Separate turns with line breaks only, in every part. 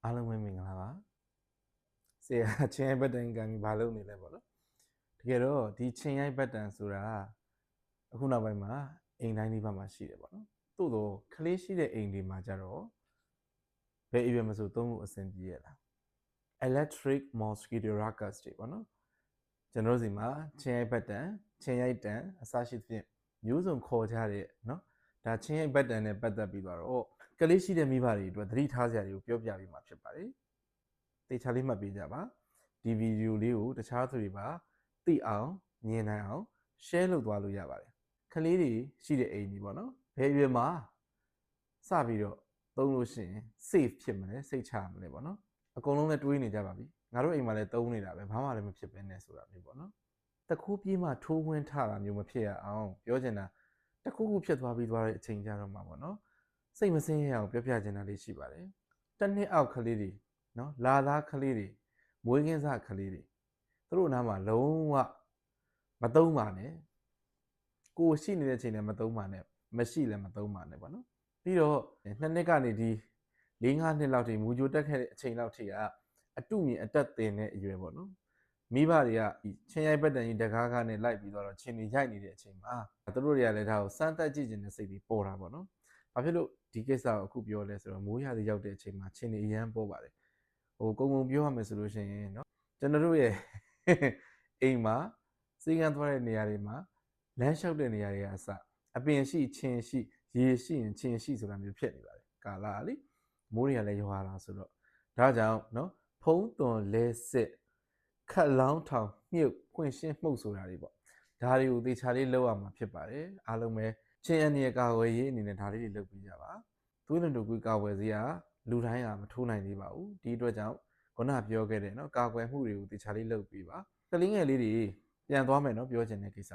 အားလုံးပဲမင်္ဂလာပါဆရာချင်းရိုက်ဘတ်တန်ကံပြီးဘာလုပ်နေလဲပေါ့နော်တကယ်တော့ဒီချင်းရိုက်ဘတ်တန်ဆိုတာအခုနောက်ပိုင်းမှာအိမ်တိုင်းဒီဘက်မှာရှိတယ်ပေါ့နော်သို့တော့ကလေးရှိတဲ့အိမ်တွေမှာကြတော့ဘယ်အရွယ်မဆိုသုံးလို့အဆင်ပြေရလား electric mosquito rockers တွေပေါ့နော်ကျွန်တော်တို့စီမှာချင်းရိုက်ဘတ်တန်ချင်းရိုက်တန်အစရှိသဖြင့်မျိုးစုံခေါ်ကြတဲ့နော်ဒါချင်းရိုက်ဘတ်တန်နဲ့ပတ်သက်ပြီးတော့ကလေးရှိတဲ့မိဘတွေအတွက်သတိထားစရာတွေကိုပြောပြပေးမှာဖြစ်ပါတယ်တေချာလေးမှတ်ပေးကြပါဒီဗီဒီယိုလေးကိုတခြားသူတွေပါသိအောင်မြင်နိုင်အောင် share လုပ်သွားလို့ရပါတယ်ကလေးတွေရှိတဲ့အိမ်ကြီးပေါ့နော်ဘယ်အရွယ်မှာစပြီးတော့သုံးလို့ရှိရင် safe ဖြစ်မလဲစိတ်ချမလဲပေါ့နော်အကုန်လုံးလည်းတွေးနေကြပါပြီငါတို့အိမ်မှာလည်းသုံးနေတာပဲဘာမှလည်းမဖြစ်ပဲနဲ့ဆိုတာမျိုးပေါ့နော်တခိုးပြေးမှထိုးဝင်းထတာမျိုးမဖြစ်ရအောင်ပြောချင်တာတခုခုဖြစ်သွားပြီးသွားတဲ့အချိန်ကြတော့မှာပေါ့နော်စိတ်မစင်းရအောင်ပြောပြချင်တာလေးရှိပါတယ်တစ်နှစ်အောက်ကလေးတွေနော်လာသားကလေးတွေမွေးကင်းစကလေးတွေသူတို့နားမှာလုံးဝမသုံးပါနဲ့ကိုရှိနေတဲ့အချိန်လည်းမသုံးပါနဲ့မရှိလည်းမသုံးပါနဲ့ပေါ့နော်ပြီးတော့နှစ်နှစ်ကနေဒီ4-5နှစ်လောက်ထိမူကြိုတက်ခဲ့တဲ့အချိန်လောက်ထိကအတုမြင်အတက်သင်တဲ့အရွယ်ပေါ့နော်မိဘတွေကချင်းရိုက်ပတ်တန်ကြီးတကားကားနဲ့လိုက်ပြီးတော့ချင်းတွေရိုက်နေတဲ့အချိန်မှာသူတို့တွေကလည်းဒါကိုစမ်းသပ်ကြည့်ခြင်းနဲ့စိတ်ပြီးပေါ်တာပေါ့နော်ဘာဖြစ်လို့ဒီကိစ္စကိုအခုပြောလဲဆိုတော့မိုးရာသီရောက်တဲ့အချိန်မှာချင်းတွေအရန်ပေါ်ပါတယ်ဟိုကုံပြောရမယ်ဆိုလို့ရှိရင်เนาะကျွန်တော်တို့ရဲ့အိမ်မှာစီကံသွားတဲ့နေရာတွေမှာလမ်းလျှောက်တဲ့နေရာတွေကအစအပင်ရှိချင်းရှိရေရှိရင်ချင်းရှိဆိုတာမျိုးဖြစ်နေပါတယ်ကာလာလေမိုးတွေကလည်းရွာလာဆိုတော့ဒါကြောင့်เนาะဖုံးသွန်လဲစစ်ခက်လောင်းထောင်မြုပ်ခွင့်ရှင်းမှုတ်ဆိုတာတွေပေါ့ဒါတွေကိုသေချာလေးလောက်ရမှာဖြစ်ပါတယ်အားလုံးပဲချင်းအနေနဲ့ကာဝယ်ရေးအနေနဲ့ဒါလေးတွေလုပ်ပြီးကြပါသွေးလွန်တူကွေးကာဝယ်စေရလူတိုင်းကမထိုးနိုင်သေးပါဘူးဒီအတွက်ကြောင့်ခုနပြောခဲ့တဲ့เนาะကာကွယ်မှုတွေကိုသေချာလေးလုပ်ပြီးပါကလေးငယ်လေးတွေပြန်သွားမယ်เนาะပြောချင်တဲ့ကိစ္စ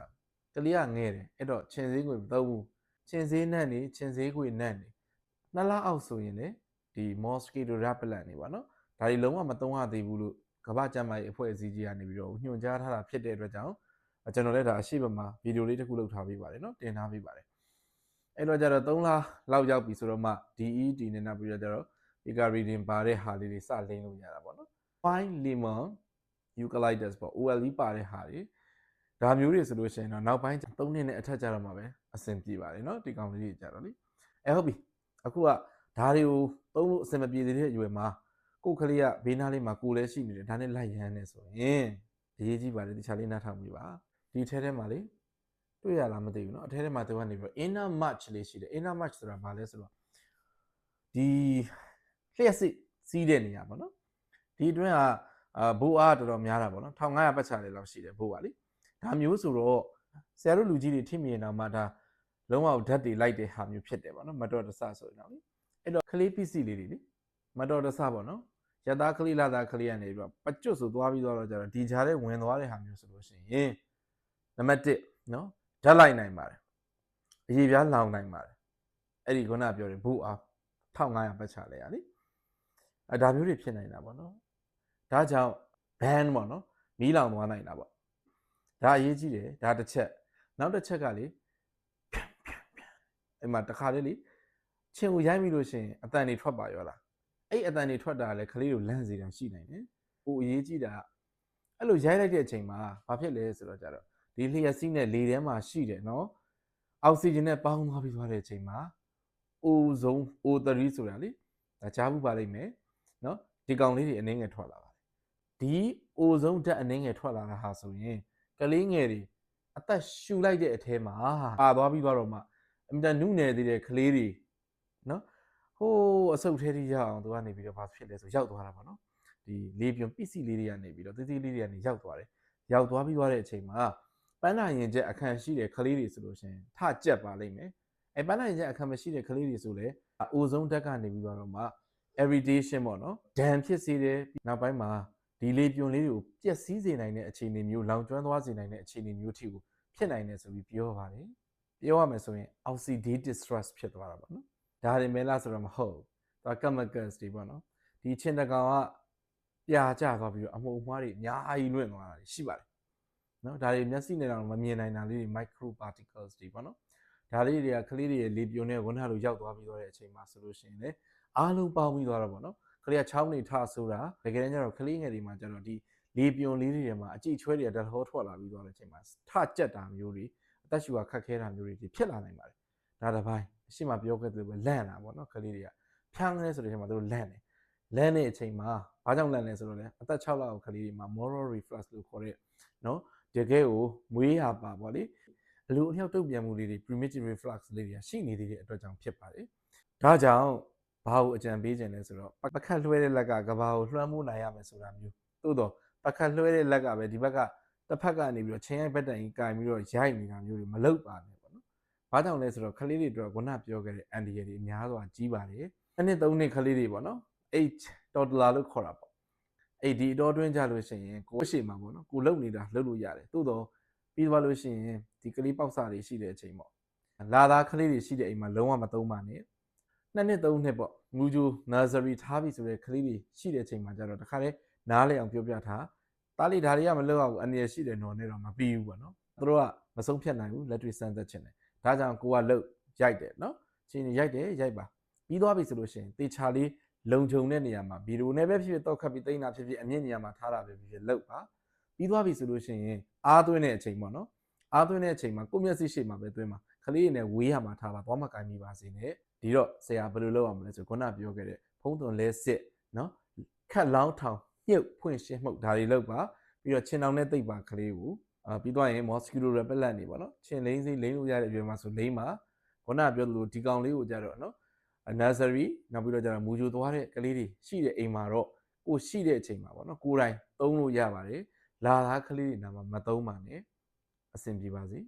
ကလေးကငဲ့တယ်အဲ့တော့ချင်းစည်းခွေမသုံးဘူးချင်းစည်းနဲ့နေချင်းစည်းခွေနဲ့နေ2လအောက်ဆိုရင်လေဒီ mosquito repellent နေပါเนาะဒါတွေလုံးဝမသုံးရသေးဘူးလို့ကမ္ဘာ့ကျန်းမာရေးအဖွဲ့အစည်းကြီးကနေပြီးတော့ညွှန်ကြားထားတာဖြစ်တဲ့အတွက်ကြောင့်ကျွန်တော်လည်းဒါအရှိမမှာဗီဒီယိုလေးတစ်ခုလုပ်ထားပေးပါတယ်เนาะတင်ထားပေးပါတယ်အဲ့တော့ကျတော့3လလောက်ရောက်ပြီဆိုတော့မှ DED နဲ့နောက်ပြီးတော့ကျတော့ picaridin ပါတဲ့ဟာလေးတွေစလင်းလို့ရတာပေါ့နော် fine lemon eucalyptus ပေါ့ OLE ပါတဲ့ဟာတွေဒါမျိုးတွေဆိုလို့ရှိရင်တော့နောက်ပိုင်း3နှစ်နဲ့အထက်ကျတော့မှပဲအဆင်ပြေပါတယ်เนาะဒီကောင်လေးတွေကြတော့လေဟုတ်ပြီအခုကဒါတွေကိုသုံးလို့အဆင်မပြေသေးတဲ့အရွယ်မှာကိုယ်ကလေးကဘေးနားလေးမှာကိုယ်လည်းရှိနေတယ်ဒါနဲ့လိုက်ရမ်းနေဆိုရင်အရေးကြီးပါတယ်တခြားလေးနားထောင်ပြပါဒီထဲမှာလေတွေ့ရလားမသိဘူးเนาะအထဲမှာသူကနေပြီးတော့ inner march လေးရှိတယ် inner march ဆိုတာဘာလဲဆိုတော့ဒီလျှက်စစ်စီးတဲ့နေရာပေါ့နော်ဒီအတွင်းကဘိုးအားတော်တော်များတာပေါ့နော်1500ပတ်ချာလေးလောက်ရှိတယ်ဘိုးကလေဒါမျိုးဆိုတော့ဆရာတို့လူကြီးတွေထိမြင်တော့မှဒါလုံးဝဓာတ်တွေလိုက်တဲ့ဟာမျိုးဖြစ်တယ်ပေါ့နော်မတော်တဆဆိုရင်တော့လေအဲ့တော့ကလေးပစ္စည်းလေးတွေလေမတော်တဆပေါ့နော်ရသားကလေးလာသားကလေးကနေပြီးတော့ပကျွတ်ဆိုသွားပြီးတော့ကြတော့ဒီကြားထဲဝင်သွားတဲ့ဟာမျိုးဆိုလို့ရှိရင်နံပါတ်1နော်ဓာတ်လိုက်နိုင်ပါတယ်အရေးပြားလောင်နိုင်ပါတယ်အဲ့ဒီခုနပြောတဲ့ဘိုးအား1500ပတ်ချာလဲရလေဒါမျိုးတွေဖြစ်နိုင်တာပေါ့နော်ဒါကြောင့် ban ပေါ့နော်မီးလောင်သွားနိုင်တာပေါ့ဒါအရေးကြီးတယ်ဒါတစ်ချက်နောက်တစ်ချက်ကလေအဲ့မှာတစ်ခါလေးလေချင်းကိုရိုက်မိလို့ရှိရင်အတန်တွေထွက်ပါရောလားအဲ့အတန်တွေထွက်တာလည်းကလေးကိုလန့်စေတာရှိနိုင်တယ်ဟိုအရေးကြီးတာအဲ့လိုရိုက်လိုက်တဲ့အချိန်မှာဘာဖြစ်လဲဆိုတော့ကြတော့ဒီလျှက်စီးနဲ့လေထဲမှာရှိတယ်နော်အောက်ဆီဂျင်နဲ့ပေါင်းသွားပြီးသွားတဲ့အချိန်မှာအိုဇုံ O3 ဆိုတာလေဒါကြားဘူးပါလိမ့်မယ်နော်ဒီကောင်လေးတွေအနှင်းငယ်ထွက်လာပါတယ်ဒီအိုဇုံဓာတ်အနှင်းငယ်ထွက်လာတာဟာဆိုရင်ကလေးငယ်တွေအသက်ရှူလိုက်တဲ့အထဲမှာပါသွားပြီးတော့မှအမြဲနုနယ်သေးတဲ့ကလေးတွေနော်ဟိုးအဆုတ်ထဲထိရောက်အောင်သူကနေပြီးတော့ဘာဖြစ်လဲဆိုရောက်သွားတာပေါ့နော်ဒီလေးပြုံပစ္စည်းလေးတွေကနေပြီးတော့သေးသေးလေးတွေကနေရောက်သွားတယ်ရောက်သွားပြီးသွားတဲ့အချိန်မှာပန်းနာရင်ကျက်အခန့်ရှိတဲ့ကလေးတွေဆိုလို့ရှိရင်ထကြက်ပါလိမ့်မယ်အဲပန်းနာရင်ကျက်အခန့်မရှိတဲ့ကလေးတွေဆိုလဲအိုဇုံဓာတ်ကနေပြီးတော့မှ irritation ပေါ့နော်ဒဏ်ဖြစ်စေတယ်နောက်ပိုင်းမှာဒီလေပြွန်လေးတွေကိုပျက်စီးစေနိုင်တဲ့အခြေအနေမျိုးလောင်ကျွမ်းသွားစေနိုင်တဲ့အခြေအနေမျိုးထိကိုဖြစ်နိုင်တယ်ဆိုပြီးပြောပါတယ်ပြောရမယ်ဆိုရင် oxidative stress ဖြစ်သွားတာပေါ့နော်ဒါတွေမဲလားဆိုတော့မဟုတ်ဒါ chemicals တွေပေါ့နော်ဒီချင်းတကောင်ကပြာကျသွားပြီးတော့အမှုအမှားတွေအများကြီးလွင့်သွားတာရှိပါတယ်နော်ဒါတွေမျက်စိနဲ့တော့မမြင်နိုင်တာလေးတွေ micro particles တွေပေါ့နော်ဒါလေးတွေကကလေးတွေရဲ့လေပြွန်နဲ့ဝန်ထမ်းလိုရောက်သွားပြီးတော့တဲ့အချိန်မှာဆိုလို့ရှိရင်လေအားလုံးပေါင်းပြီးသွားတော့ပေါ့နော် ကလေးကချောင်းနေထဆိုတာတကယ်တမ်းကျတော့ကလေးငယ်တွေမှာကျတော့ဒီလေပြွန်လေးတွေထဲမှာအကြည့်ချွဲတွေကတထောထွက်လာပြီးသွားတဲ့အချိန်မှာထကြက်တာမျိုးတွေအသက်ရှူတာခက်ခဲတာမျိုးတွေဖြစ်လာနိုင်ပါတယ်ဒါတစ်ပိုင်းအရှိမပြောခဲ့သလိုပဲလန့်တာပေါ့နော်ကလေးတွေကဖြန်းလဲဆိုတဲ့အချိန်မှာသူတို့လန့်တဲ့အချိန်မှာဘာကြောင့်လန့်လဲဆိုတော့လေအသက်6လအောက်ကလေးတွေမှာ moral reflux လို့ခေါ်တဲ့နော်တကယ်ကိုမွေးရပါပေါ့လေအလိုအလျောက်တုံ့ပြန်မှုလေးတွေ primitive reflux လေးတွေကရှိနေသေးတဲ့အတွက်ကြောင့်ဖြစ်ပါတယ်ဒါကြောင့်ဘာကိုအကြံပေးခြင်းလဲဆိုတော့ပကတ်လွှဲတဲ့လက်ကကဘာကိုလွှမ်းမိုးနိုင်ရမယ်ဆိုတာမျိုးသို့တော့ပကတ်လွှဲတဲ့လက်ကပဲဒီဘက်ကတစ်ဖက်ကနေပြီးတော့ချင်းရိုက်ဘက်တန်ကြီးကင်ပြီးတော့ရိုက်နေတာမျိုးတွေမလုပ်ပါနဲ့ပေါ့နော်။ဘာကြောင့်လဲဆိုတော့ကလေးတွေအတွက်ခုနပြောခဲ့တဲ့အန်ဒီရတွေအများစွာကြီးပါတယ်။နှစ်3နှစ်ကလေးတွေပေါ့နော်။ 8 toddler လို့ခေါ်တာပေါ့။အဲ့ဒီတော့တွင်းကြလို့ရှိရင်ကိုယ်ရှိမှာပေါ့နော်။ကိုလုံနေတာလှုပ်လို့ရတယ်။သို့တော့ပြီးသွားလို့ရှိရင်ဒီကလေးပေါက်စာတွေရှိတဲ့အချိန်ပေါ့။လာသားကလေးတွေရှိတဲ့အိမ်မှာလုံးဝမသုံးပါနဲ့။2နှစ်3နှစ်ပေါ့ငူဂျူ nursery ထားပြီဆိုတဲ့ကလေးတွေရှိတဲ့အချိန်မှာကျတော့တခါလေနားလေအောင်ပြောပြထားတားလေးဒါတွေကမလုပ်အောင်အနေရရှိတယ်နော်နဲ့တော့မပြီးဘူးပေါ့နော်သူတို့ကမဆုံးဖြတ်နိုင်ဘူးလက်တွေ့စမ်းသက်ချင်တယ်ဒါကြောင့်ကိုကလှုပ်ရိုက်တယ်နော်ချင်းရိုက်တယ်ရိုက်ပါပြီးသွားပြီဆိုလို့ရှိရင်တေချာလေးလုံခြုံတဲ့နေရာမှာဗီဒီယိုနဲ့ပဲဖြစ်ဖြစ်တောက်ခတ်ပြီးတိန်းတာဖြစ်ဖြစ်အမြင့်နေရာမှာထားတာပဲဖြစ်ဖြစ်လှုပ်ပါပြီးသွားပြီဆိုလို့ရှိရင်အားသွင်းတဲ့အချိန်ပေါ့နော်အားသွင်းတဲ့အချိန်မှာကိုမျက်စိရှိမှပဲသွင်းမှာကလေးတွေနဲ့ဝေးရမှာထားပါသွားမကိုင်းမိပါစေနဲ့ဒီတော့ဆရာဘယ်လိုလုပ်အောင်မလဲဆိုခုနပြောခဲ့တဲ့ဖုံးသွန်လဲစစ်နော်ခက်လောင်းထောင်မြုပ်ဖွင့်ရှင်းမှုဒါတွေလုပ်ပါပြီးတော့ချင်းတောင်နဲ့တိတ်ပါကလေးကိုပြီးသွားရင် mosquito repellent နေပေါ့နော်ချင်းလိမ့်စိလိမ့်လို့ရတဲ့အပြင်မှာဆိုလိမ့်ပါခုနပြောသလိုဒီကောင်လေးကိုကြတော့နော် nursery နောက်ပြီးတော့ကြတော့မူဂျူသွားတဲ့ကလေးတွေရှိတဲ့အိမ်မှာတော့ကိုရှိတဲ့အချိန်မှာပေါ့နော်ကိုယ်တိုင်သုံးလို့ရပါတယ်လာသားကလေးတွေနာမှာမသုံးပါနဲ့အဆင်ပြေပါစေ